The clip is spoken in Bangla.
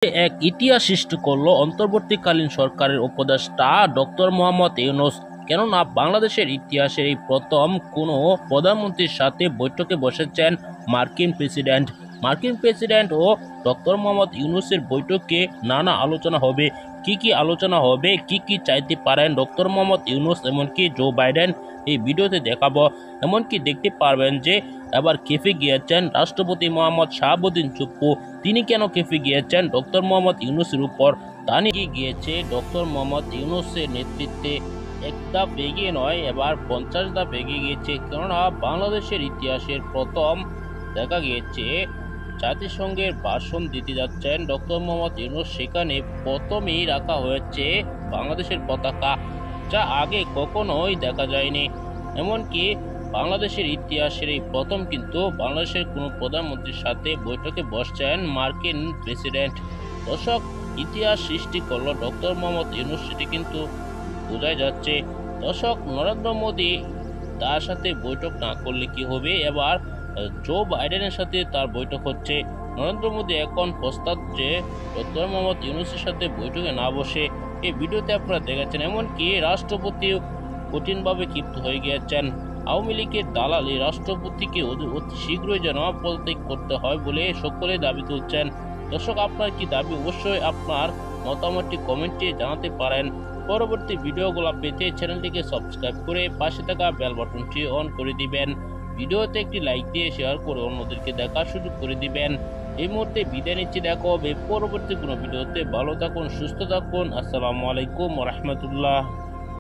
এক ইতিহাস সৃষ্টি করলো অন্তর্বর্তীকালীন সরকারের উপদেষ্টা ডক্টর মোহাম্মদ ইউনূস। কেননা বাংলাদেশের ইতিহাসের এই প্রথম কোনো প্রধানমন্ত্রীর সাথে বৈঠকে বসেছেন মার্কিন প্রেসিডেন্ট ও ডক্টর মোহাম্মদ ইউনূসের বৈঠকে নানা আলোচনা হবে। কি আলোচনা হবে, কি চাইতে পারেন ডক্টর মোহাম্মদ ইউনূস, এমনকি জো বাইডেন, এই ভিডিওতে দেখাবো। এমনকি দেখতে পারবেন যে এবার খেপে গিয়েছেন রাষ্ট্রপতি মোহাম্মদ শাহাবুদ্দিন চুপ্পু। তিনি কেন খেপে গিয়েছেন ডক্টর মোহাম্মদ ইউনূসের উপর, তা নিয়ে গিয়েছে ডক্টর মোহাম্মদ ইউনূসের নেতৃত্বে এক ধাপ এগিয়ে নয়, এবার 50 ধাপ এগিয়ে গিয়েছে। কেননা বাংলাদেশের ইতিহাসের প্রথম দেখা গিয়েছে জাতিসংঘের ভাষণ দিতে যাচ্ছেন ডক্টর মোহাম্মদ ইউনূস। সেখানে প্রথমেই রাখা হয়েছে বাংলাদেশের পতাকা, যা আগে কখনোই দেখা যায়নি। এমনকি বাংলাদেশের ইতিহাসের এই প্রথম কিন্তু বাংলাদেশের কোনো প্রধানমন্ত্রীর সাথে বৈঠকে বসছেন মার্কিন প্রেসিডেন্ট। দর্শক, ইতিহাস সৃষ্টি করলো ডক্টর মোহাম্মদ ইউনূস, সেটি কিন্তু বোঝাই যাচ্ছে। দর্শক, নরেন্দ্র মোদী তার সাথে বৈঠক না করলে কি হবে, এবার জো বাইডেনের সাথে তার বৈঠক হচ্ছে। নরেন্দ্র মোদী এখন প্রস্তাব যে ডক্টর মোহাম্মদ ইউনূসের সাথে বৈঠকে না বসে। এই ভিডিওতে আপনারা দেখেছেন, এমনকি রাষ্ট্রপতিও কঠিনভাবে ক্ষিপ্ত হয়ে গিয়েছেন। আওয়ামী লীগের দালালি রাষ্ট্রপতিকে অতি শীঘ্রই যেন পদত্যাগ করতে হয় বলে সকলে দাবি তুলছেন। দর্শক, আপনার কি দাবি, অবশ্যই আপনার মতামতটি কমেন্টে জানাতে পারেন। পরবর্তী ভিডিওগুলো পেতে চ্যানেলটিকে সাবস্ক্রাইব করে পাশে থাকা বেল বাটনটি অন করে দিবেন। ভিডিওতে একটি লাইক দিয়ে শেয়ার করে অন্যদেরকে দেখার সুযোগ করে দিবেন। এই মুহূর্তে বিদায় নিচ্ছি, দেখা হবে পরবর্তী কোনো ভিডিওতে। ভালো থাকুন, সুস্থ থাকুন। আসসালামু আলাইকুম ওয়া রাহমাতুল্লাহ।